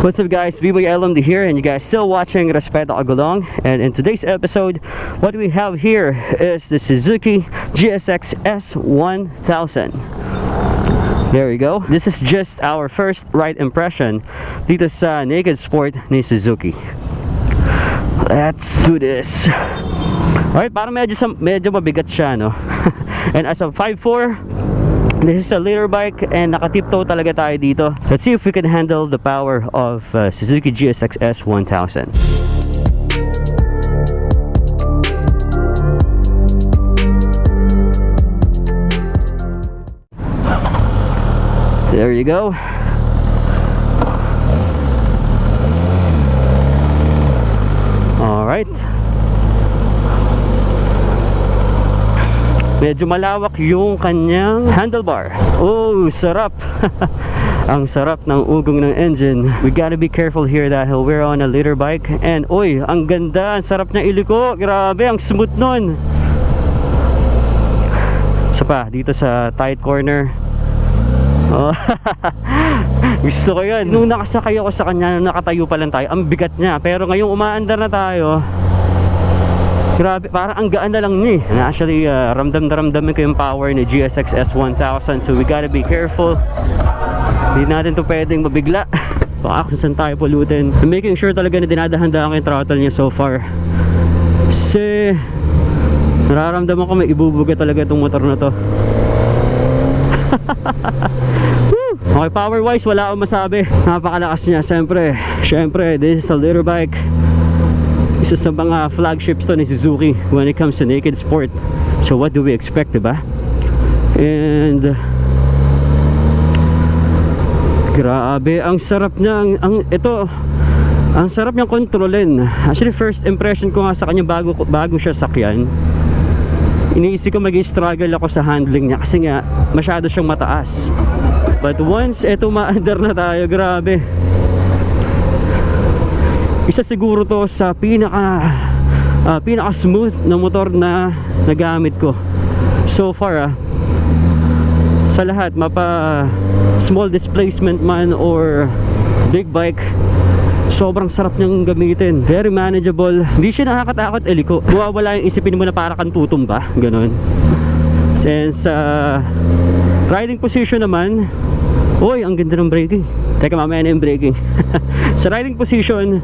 What's up guys, B-Boy LMD here and you guys still watching Respeto Agulong. And in today's episode, what we have here is the Suzuki GSX S1000. There we go. This is just our first ride impression dito sa Naked Sport ni Suzuki. Let's do this. Alright, parang medyo mabigat siya, no? And as a 5'4", this is a liter bike and nakatiptoe talaga tayo dito. Let's see if we can handle the power of Suzuki GSX S1000. There you go. All right. Medyo malawak yung kanyang handlebar. Oh, sarap. Ang sarap ng ugong ng engine. We gotta be careful here dahil we're on a liter bike. And oy, ang ganda, ang sarap niya iliko. Grabe, ang smooth nun. Isa pa, dito sa tight corner. Oh, gusto ko yun. Nung nakasakay ako sa kanya, nung nakatayo pa lang tayo, ang bigat niya. Pero ngayong umaandar na tayo, grabe, parang ang gaan na lang niya eh. And actually, ramdam na ramdamin ko yung power ni GSX S1000. So we gotta be careful. Hindi natin to pwedeng mabigla. Baka kung saan tayo pulutin. I'm making sure talaga na dinadahan-dahan ko yung throttle niya so far. Kasi nararamdaman ko may ibubuga talaga itong motor na to. Okay, power wise wala akong masabi. Napakalakas niya. Siyempre, this is a liter bike. Isa sa mga flagships to ni Suzuki when it comes to naked sport. So what do we expect, diba? And grabe, ang sarap niya. Ang sarap niyang kontrolin. Actually, first impression ko nga sa kanya bago siya sakyan, iniisip ko mag-struggle ako sa handling niya kasi nga masyado siyang mataas. But once eto maandar na tayo, grabe. Isa siguro to sa pinaka smooth na motor na nagamit ko so far sa lahat, mapa small displacement man or big bike. Sobrang sarap niyang gamitin. Very manageable. Hindi siya nakakatakot iliko. Mawawala yung isipin mo na para kang tutumba. Ganon. And sa riding position naman, oy, ang ganda ng braking. Teka, mamaya na yung braking. Sa riding position,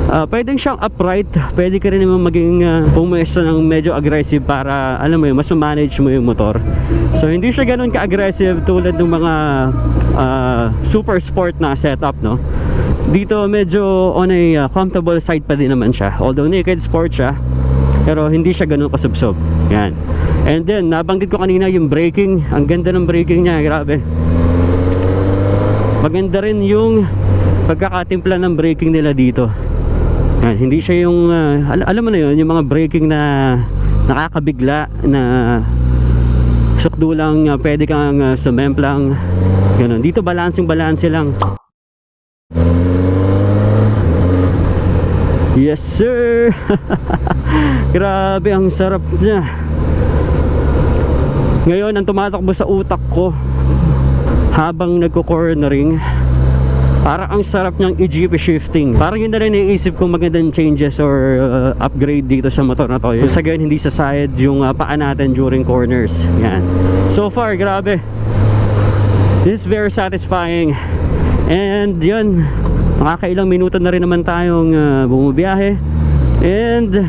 pwedeng siyang upright. Pwede ka rin naman maging pumwesto ng medyo aggressive para, alam mo yun, mas ma-manage mo yung motor. So hindi siya ganun ka-aggressive tulad ng mga super sport na setup, no? Dito medyo on a comfortable side pa din naman siya. Although naked sport siya, pero hindi siya ganun kasubsob. Yan. And then nabanggit ko kanina yung braking. Ang ganda ng braking niya, grabe. Maganda rin yung pagkakatimpla ng braking nila dito. Yan, hindi siya yung alam mo na yun, yung mga braking na nakakabigla, na sukdulang pwede kang sumemplang ganun. Dito balancing lang. Yes sir. Grabe, ang sarap niya. Ngayon ang tumatakbo sa utak ko habang nagko-cornering, parang ang sarap niyang i-GP shifting. Parang yun na rin naiisip kong magandang changes or upgrade dito sa motor na to. Yung sa ganyan, hindi sasayad yung paa natin during corners. Yan. So far, grabe. This is very satisfying. And yun, makakailang minuto na rin naman tayong bumabiyahe. And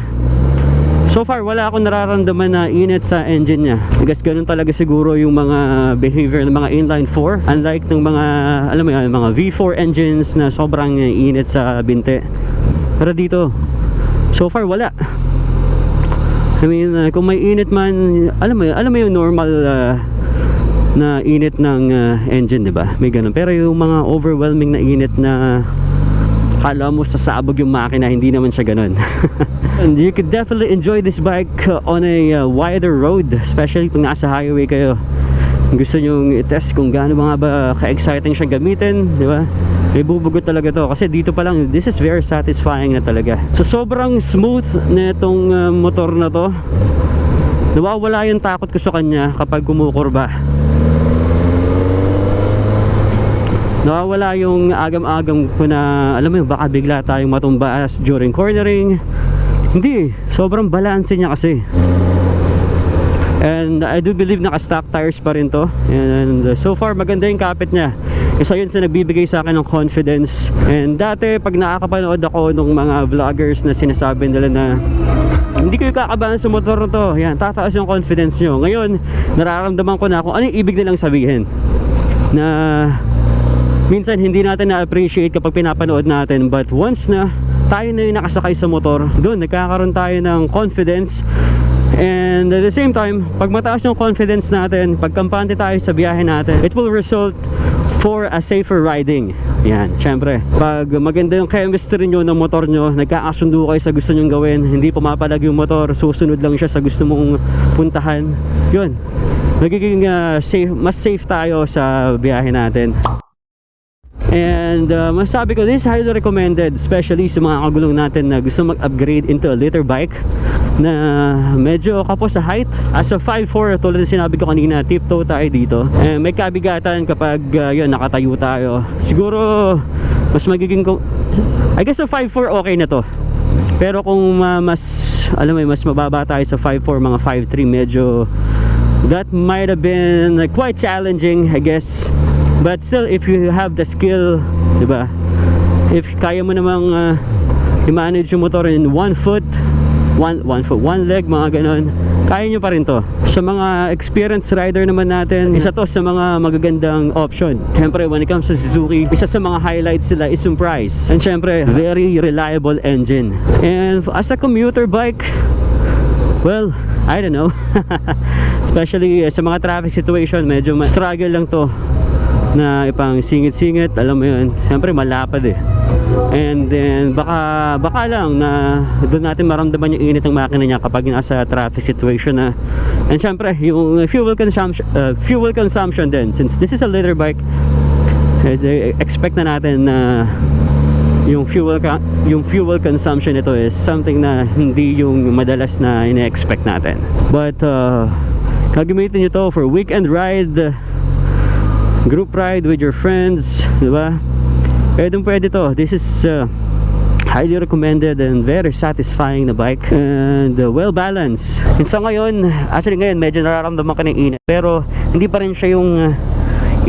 so far wala akong nararamdaman na init sa engine niya. I guess ganun talaga siguro yung mga behavior ng mga inline 4, unlike ng mga, alam mo yan, mga V4 engines na sobrang init sa binte. Pero dito so far wala. I mean, kung may init man, alam mo yung normal na init ng engine, diba? May ganun. Pero yung mga overwhelming na init na kala mo sasabog yung makina, hindi naman siya ganun. And you could definitely enjoy this bike on a wider road, especially kung nasa highway kayo. Gusto nyong i-test kung gaano mga ba ka-exciting siya gamitin, di ba? May bubugot talaga to kasi dito pa lang, this is very satisfying na talaga. So sobrang smooth na itong motor na to. Nawawala yung takot ko sa kanya kapag kumukurba. Nawawala yung agam-agam ko na, alam mo yun, baka bigla tayong matumbaas during cornering. Hindi, sobrang balanse niya kasi. And I do believe naka-stock tires pa rin to. And so far maganda yung kapit niya. Isa yun sa nagbibigay sa akin ng confidence. And dati pag nakakapanood ako ng mga vloggers na sinasabi nila na hindi kayo kakabahan sa motor na to, yan, tataas yung confidence nyo. Ngayon, nararamdaman ko na kung ano yung ibig nilang sabihin. Na minsan hindi natin na-appreciate kapag pinapanood natin, but once na tayo na yung nakasakay sa motor, doon nagkakaroon tayo ng confidence. And at the same time, pag mataas yung confidence natin, pag kampante tayo sa biyahe natin, it will result for a safer riding. Yan, syempre, pag maganda yung chemistry nyo ng motor nyo, nagkakasundo kayo sa gusto nyong gawin, hindi pumapalag yung motor, susunod lang siya sa gusto mong puntahan, yun, magiging safe, mas safe tayo sa biyahe natin. And masabi ko, this is highly recommended, especially sa mga kagulong natin na gusto mag-upgrade into a litter bike na medyo kapos sa height. As a 5'4", tulad na sinabi ko kanina, tiptoe tayo dito. May kabigatan kapag yun, nakatayo tayo. Siguro mas magiging, I guess sa 5'4" okay na to. Pero kung mas, alam mo, mas mababa tayo sa 5'4", mga 5'3", medyo that might have been quite challenging, I guess. But still, if you have the skill, diba? If kaya mo namang i-manage yung motor in one leg, mga ganon, kaya nyo pa rin to. Sa mga experienced rider naman natin, isa to sa mga magagandang option. Siyempre, when it comes to Suzuki, isa sa mga highlights nila is yung price. And siyempre, very reliable engine. And as a commuter bike, well, I don't know. Especially sa mga traffic situation, medyo struggle lang to na ipang singit-singit, alam mo yun, siyempre malapad eh. And then baka lang na doon natin maramdaman yung init ng makina niya kapag nasa traffic situation na. And siyempre yung fuel consumption din, since this is a litter bike, expect na natin na yung fuel consumption nito is something na hindi yung madalas na ina-expect natin. But gagamitin nyo to for weekend ride, group ride with your friends, diba? Pwede to. This is highly recommended and very satisfying na bike, and well balanced. Sa ngayon, actually ngayon medyo nararamdaman ka ng init, pero hindi pa rin siya yung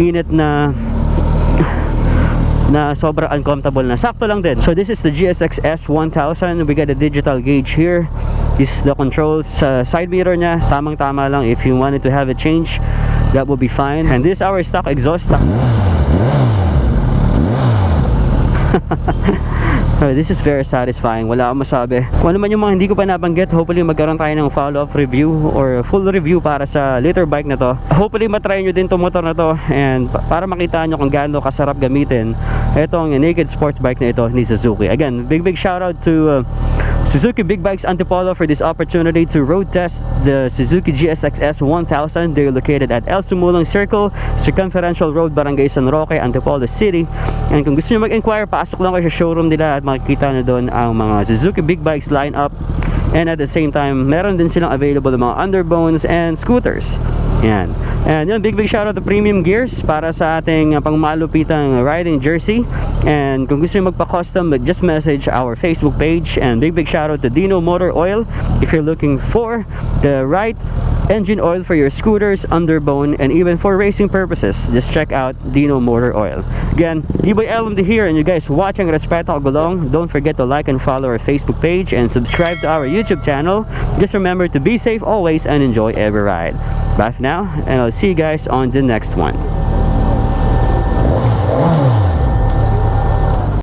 init na sobrang uncomfortable na. Sakto lang din. So this is the GSX S1000. We got a digital gauge here. This is the controls. Sa side mirror niya, samang tama lang. If you wanted to have a change, that would be fine. And this is our stock exhaust. This is very satisfying. Wala akong masabi. Kung ano man yung mga hindi ko pa nabanggit, hopefully magkaroon tayo ng follow-up review or full review para sa litter bike na to. Hopefully matry nyo din itong motor na to, and para makita nyo kung gaano kasarap gamitin itong naked sports bike na ito ni Suzuki. Again, big shout out to Suzuki Big Bikes Antipolo for this opportunity to road test the Suzuki GSX S1000. They're located at El Sumulong Circle, Circumferential Road, Barangay San Roque, Antipolo City. And kung gusto nyo mag-inquire, pasok lang kayo sa showroom nila at makikita na doon ang mga Suzuki Big Bikes lineup. And at the same time, meron din silang available ng mga underbones and scooters. Yan. And yun, big shout out to Premium Gears para sa ating pangmalupitang riding jersey. And kung gusto nyo magpa-custom, just message our Facebook page. And big shout out to Dino Motor Oil if you're looking for the right engine oil for your scooters, underbone, and even for racing purposes. Just check out Dino Motor Oil. Again, D-Boy LMD here, and you guys watching Respeto Agulong. Don't forget to like and follow our Facebook page and subscribe to our YouTube channel. Just remember to be safe always and enjoy every ride. Bye for now, and I'll see you guys on the next one.